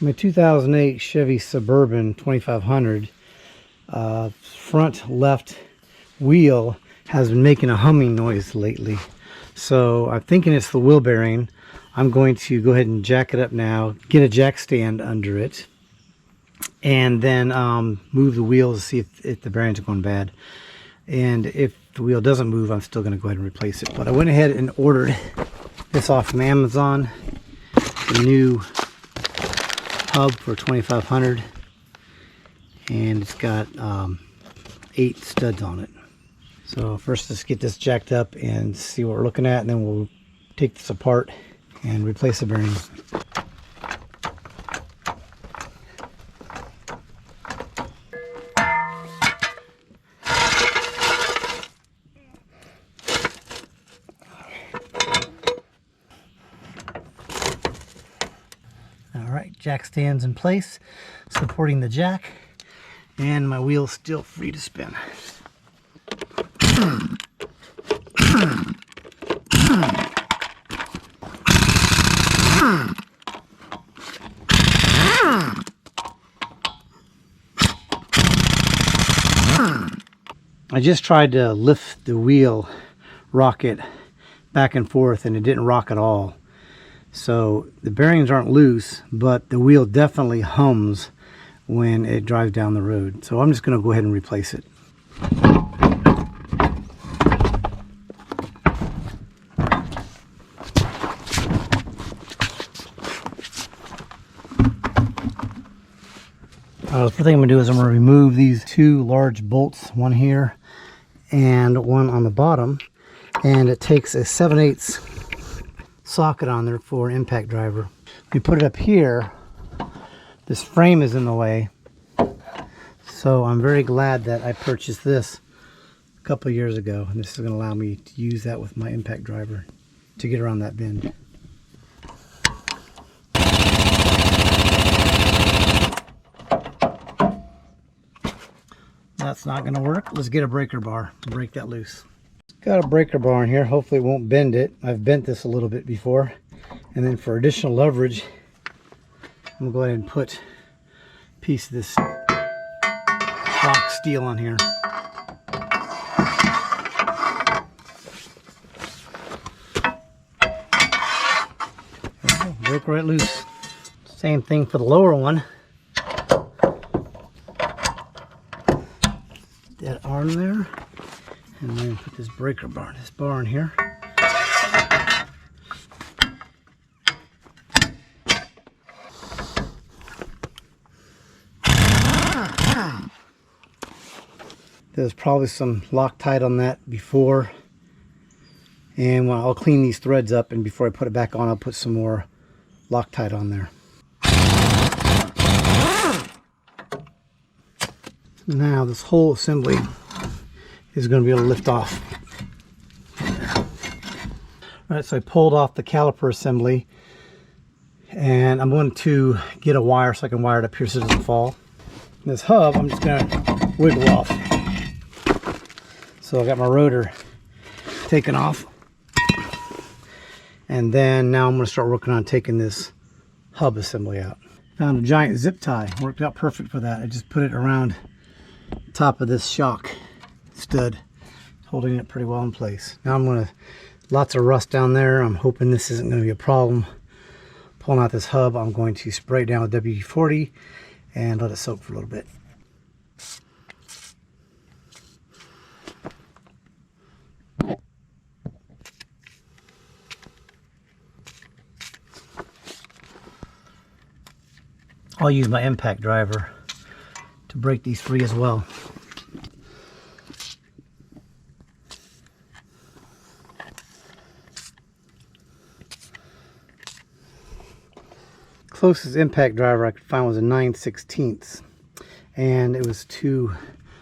My 2008 Chevy Suburban 2500 front left wheel has been making a humming noise lately. So I'm thinking it's the wheel bearing. I'm going to go ahead and jack it up now, get a jack stand under it, and then move the wheels to see if the bearings are going bad. And if the wheel doesn't move, I'm still going to go ahead and replace it. But I went ahead and ordered this off from Amazon, the new hub for 2500, and it's got 8 studs on it. So first, let's get this jacked up and see what we're looking at, and then we'll take this apart and replace the bearing. Alright, jack stands in place, supporting the jack, and my wheel's still free to spin. I just tried to lift the wheel, rock it back and forth, and it didn't rock at all. So the bearings aren't loose, but the wheel definitely hums when it drives down the road. So I'm just going to go ahead and replace it. The first thing I'm going to do is I'm going to remove these 2 large bolts, one here and one on the bottom, and it takes a 7/8 socket on there for an impact driver. We put it up here, this frame is in the way, so I'm very glad that I purchased this a couple of years ago, and this is going to allow me to use that with my impact driver to get around that bend. That's not going to work. Let's get a breaker bar and break that loose. Got a breaker bar in here. Hopefully it won't bend it. I've bent this a little bit before. And then for additional leverage, I'm going to go ahead and put a piece of this rock steel on here. Break right loose. Same thing for the lower one. That arm there, and then put this breaker bar, this bar in here. There's probably some Loctite on that before, and I'll clean these threads up, and before I put it back on, I'll put some more Loctite on there. Now this whole assembly is going to be able to lift off. Alright, so I pulled off the caliper assembly, and I'm going to get a wire so I can wire it up here so it doesn't fall. And this hub, I'm just going to wiggle off. So I got my rotor taken off, and then now I'm going to start working on taking this hub assembly out. Found a giant zip tie, worked out perfect for that. I just put it around top of this shock stud, holding it pretty well in place. Now I'm going to, lots of rust down there. I'm hoping this isn't going to be a problem. Pulling out this hub, I'm going to spray it down with WD-40 and let it soak for a little bit. I'll use my impact driver to break these free as well. Closest impact driver I could find was a 9/16, and it was too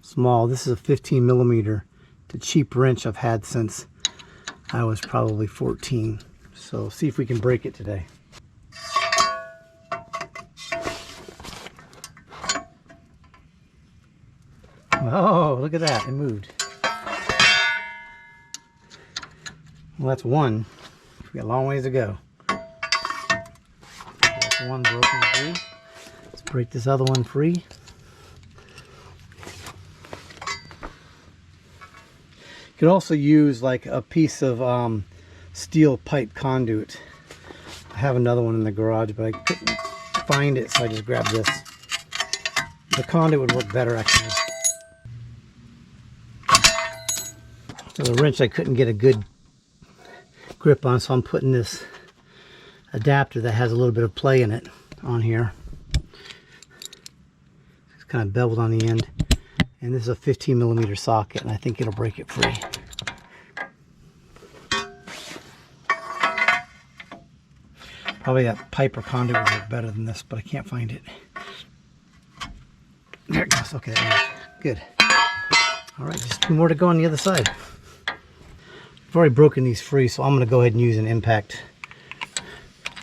small. This is a 15 millimeter, the cheap wrench I've had since I was probably 14. So see if we can break it today. Oh, look at that, it moved. Well, that's one. We got a long ways to go. That's one broken free. break this other one free. You could also use like a piece of steel pipe conduit. I have another one in the garage, but I couldn't find it, so I just grabbed this. The conduit would work better actually. So the wrench I couldn't get a good grip on, so I'm putting this adapter that has a little bit of play in it on here. It's kind of beveled on the end, and this is a 15mm socket, and I think it'll break it free. Probably that pipe or conduit would work better than this, but I can't find it. There it goes. Okay, good. All right, just 2 more to go on the other side. I've already broken these free, so I'm going to go ahead and use an impact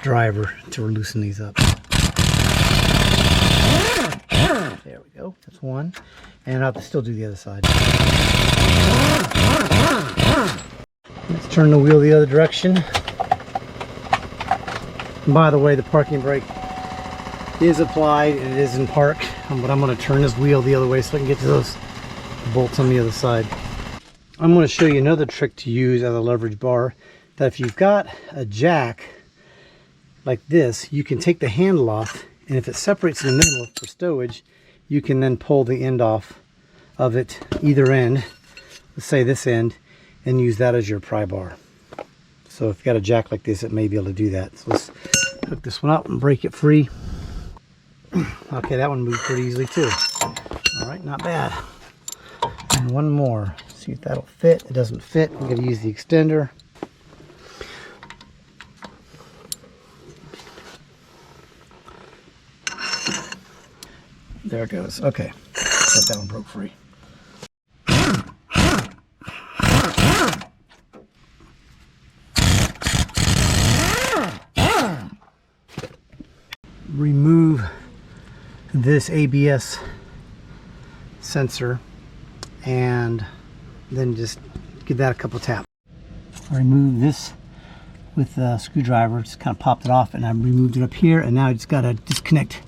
driver to loosen these up. There we go. That's one. And I'll have to still do the other side. Let's turn the wheel the other direction. And by the way, the parking brake is applied and it is in park, but I'm going to turn this wheel the other way so I can get to those bolts on the other side. I'm going to show you another trick to use as a leverage bar, that if you've got a jack like this, you can take the handle off, and if it separates in the middle for stowage, you can then pull the end off of it, either end, let's say this end, and use that as your pry bar. So if you've got a jack like this, it may be able to do that. So let's hook this one up and break it free. Okay, that one moved pretty easily too. All right, not bad. And one more. See if that'll fit. It doesn't fit. I'm going to use the extender. There it goes. Okay, that one broke free. Remove this ABS sensor and then just give that a couple taps. I removed this with a screwdriver, just kind of popped it off, and I removed it up here, and now I just got to disconnect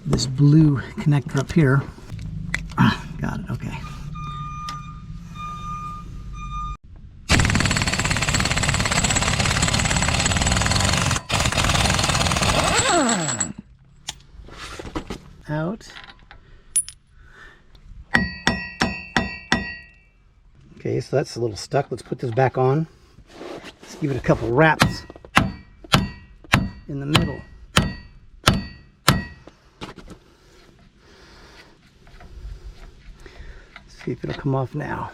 this blue connector up here. Got it, okay. Out. Okay, so that's a little stuck. Let's put this back on. Let's give it a couple wraps in the middle. See if it'll come off now.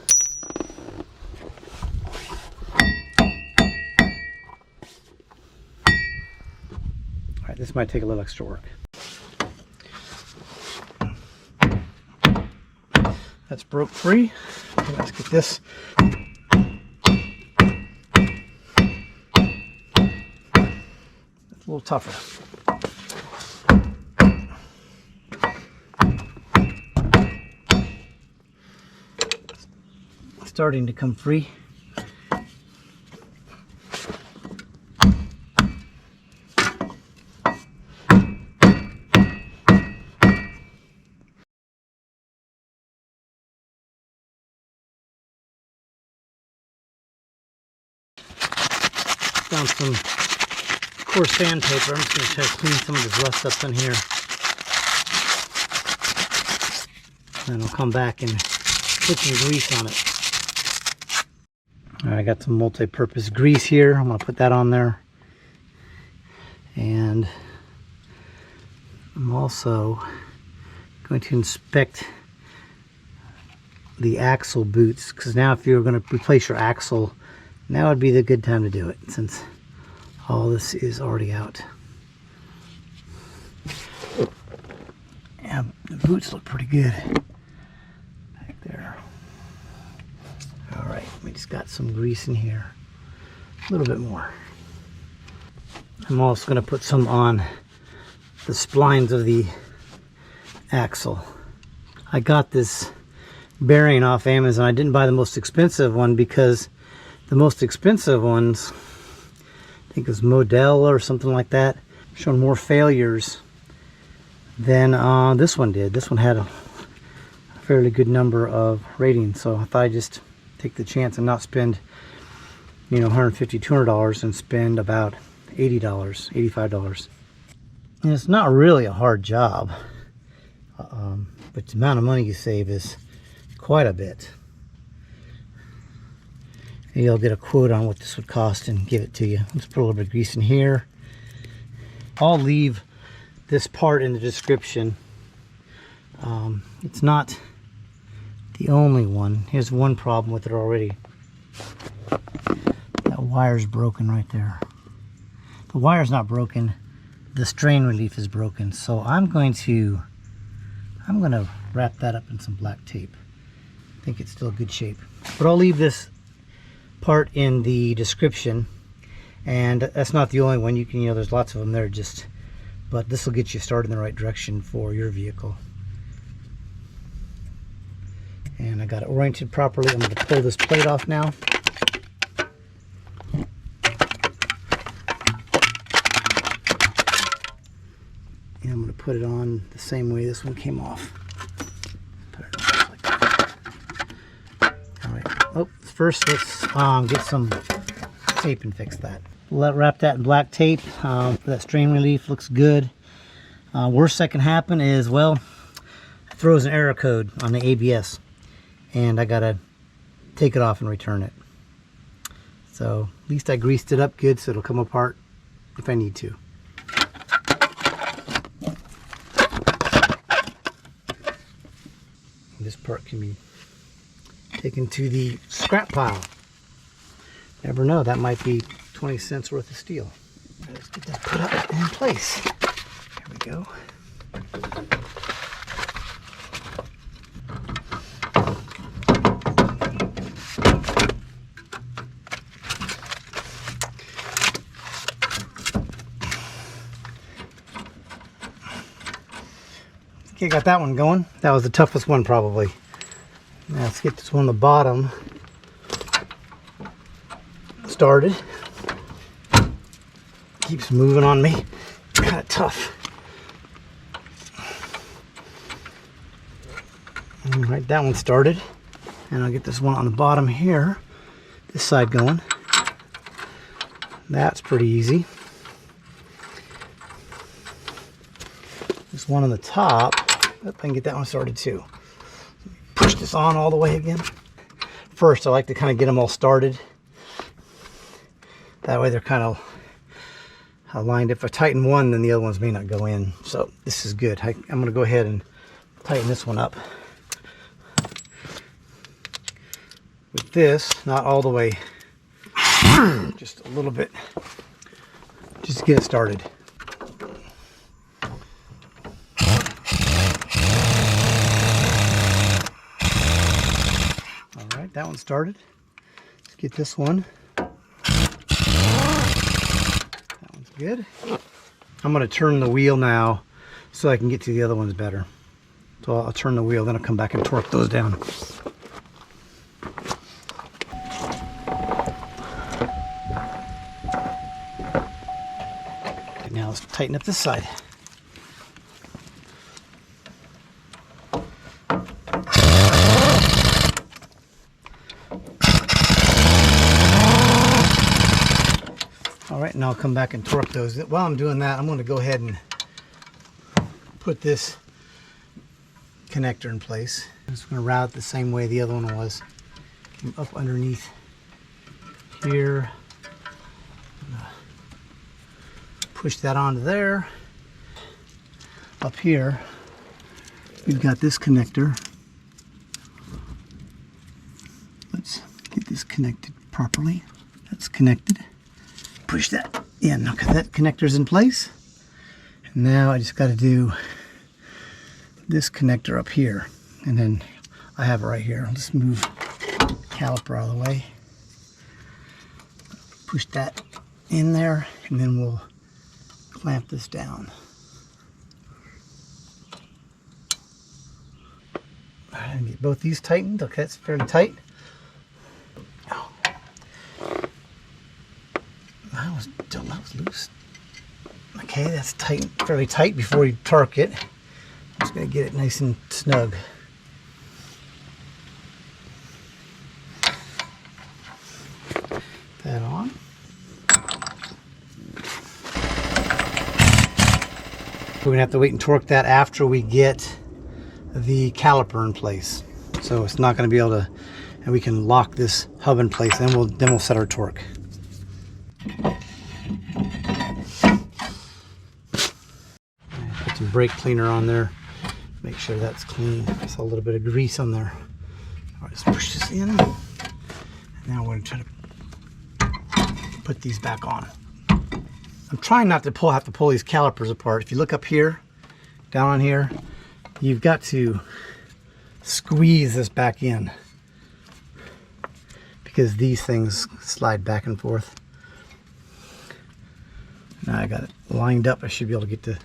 All right, this might take a little extra work. That's broke free. Let's get this. It's a little tougher. Starting to come free. Found some coarse sandpaper. I'm just going to try to clean some of this rust up in here. Then I'll come back and put some grease on it. All right, I got some multi-purpose grease here. I'm going to put that on there. And I'm also going to inspect the axle boots, because now if you're going to replace your axle, now would be the good time to do it, since all this is already out. Yeah, the boots look pretty good back there. All right, we just got some grease in here, a little bit more. I'm also going to put some on the splines of the axle. I got this bearing off Amazon. I didn't buy the most expensive one because the most expensive ones, I think it was Model or something like that, showing more failures than this one did. This one had a fairly good number of ratings, so I thought I'd just take the chance and not spend, you know, $150, $200 and spend about $80, $85. And it's not really a hard job, but the amount of money you save is quite a bit. Maybe I'll get a quote on what this would cost and give it to you. Let's put a little bit of grease in here. I'll leave this part in the description. It's not the only one. Here's one problem with it already. That wire's broken right there. The wire's not broken, the strain relief is broken. So I'm gonna wrap that up in some black tape. I think it's still good shape. But I'll leave this part in the description, and that's not the only one. You can, you know, there's lots of them there, but this will get you started in the right direction for your vehicle. And I got it oriented properly. I'm going to pull this plate off now. And I'm going to put it on the same way this one came off. Put it on like that. All right. Oh, first let's get some tape and fix that. Wrap that in black tape. That strain relief looks good. Worst that can happen is, well, it throws an error code on the ABS, and I gotta take it off and return it. So at least I greased it up good so it'll come apart if I need to. This part can be taken to the scrap pile. Never know, that might be 20 cents worth of steel. Let's get that put up in place. There we go. Okay, got that one going. That was the toughest one probably. Now let's get this one on the bottom started. Keeps moving on me. Kind of tough. All right, that one started. And I'll get this one on the bottom here. This side going. That's pretty easy. This one on the top. I can get that one started too. Push this on all the way again. First, I like to kind of get them all started. That way they're kind of aligned. If I tighten one, then the other ones may not go in. So this is good. I'm going to go ahead and tighten this one up. With this, not all the way, just a little bit, just to get it started. All right, that one started. Let's get this one. Good. I'm going to turn the wheel now so I can get to the other ones better. So I'll turn the wheel, then I'll come back and torque those down. Okay, now let's tighten up this side. Alright, and I'll come back and torque those. While I'm doing that, I'm going to go ahead and put this connector in place. I'm just going to route it the same way the other one was. Up underneath here. Push that onto there. Up here, we've got this connector. Let's get this connected properly. That's connected. Push that in. Okay, that connector's in place. And now I just got to do this connector up here. And then I have it right here. I'll just move the caliper out of the way. Push that in there, and then we'll clamp this down. All right, get both these tightened. Okay, it's fairly tight. That was loose. Okay, that's tight, fairly tight before you torque it. Gotta get it nice and snug. That on. We're gonna have to wait and torque that after we get the caliper in place. So it's not gonna be able to, and we can lock this hub in place, then we'll set our torque. Put some brake cleaner on there. Make sure that's clean. I saw a little bit of grease on there. All right, let's push this in. Now we're gonna try to put these back on. I'm trying not to have to pull these calipers apart. If you look up here, down on here, you've got to squeeze this back in because these things slide back and forth. Now I got it lined up. I should be able to get to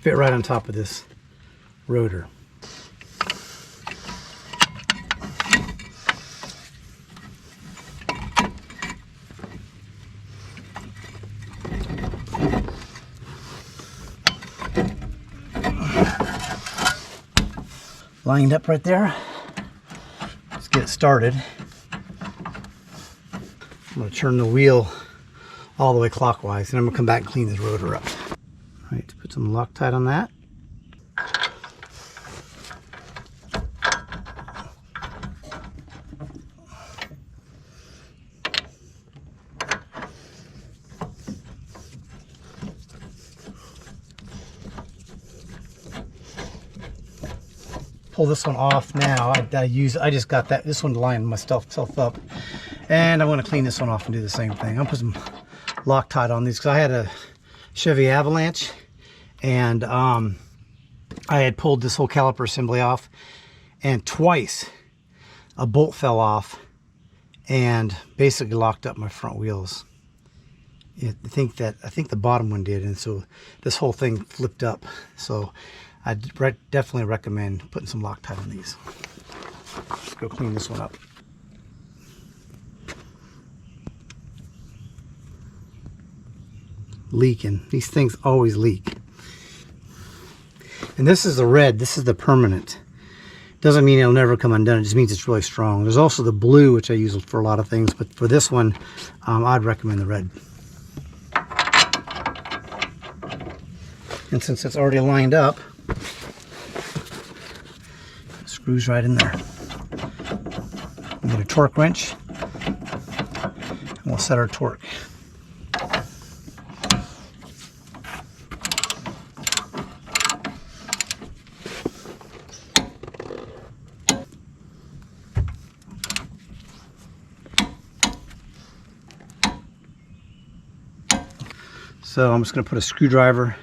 fit right on top of this rotor. Lined up right there. Let's get it started. I'm going to turn the wheel all the way clockwise, and I'm going to come back and clean this rotor up. All right, put some Loctite on that. Pull this one off now. I just got this one to line myself up, and I'm going to clean this one off and do the same thing. I'll put some Loctite on these because I had a Chevy Avalanche, and I had pulled this whole caliper assembly off, and twice a bolt fell off and basically locked up my front wheels. I think the bottom one did, and so this whole thing flipped up. So I definitely recommend putting some Loctite on these. Let's go clean this one up. Leaking. These things always leak. And this is the red. This is the permanent. Doesn't mean it'll never come undone. It just means it's really strong. There's also the blue, which I use for a lot of things, but for this one, I'd recommend the red. And since it's already lined up, it screws right in there. We get a torque wrench, and we'll set our torque. So I'm just going to put a screwdriver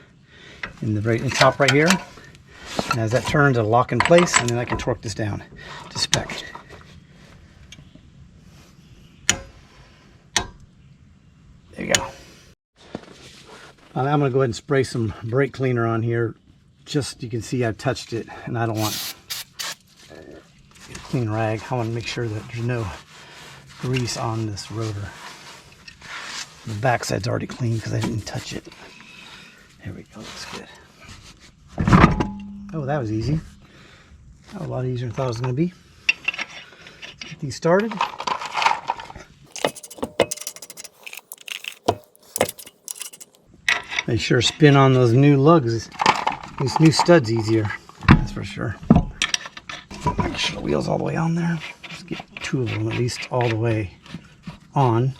in the top right here, and as that turns, it'll lock in place, and then I can torque this down to spec. There you go. I'm going to go ahead and spray some brake cleaner on here. Just, you can see I've touched it, and I don't want a clean rag. I want to make sure that there's no grease on this rotor. The backside's already clean because I didn't touch it. There we go, looks good. Oh, that was easy. That was a lot easier than I thought it was going to be. Let's get these started. Make sure spin on those new lugs, these new studs easier, that's for sure. Make sure the wheel's all the way on there. Let's get two of them at least all the way on.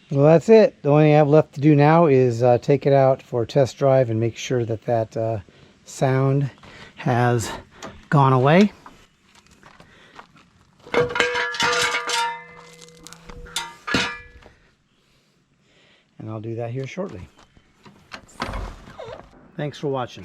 Well, that's it. The only thing I have left to do now is take it out for a test drive and make sure that that sound has gone away. And I'll do that here shortly. Thanks for watching.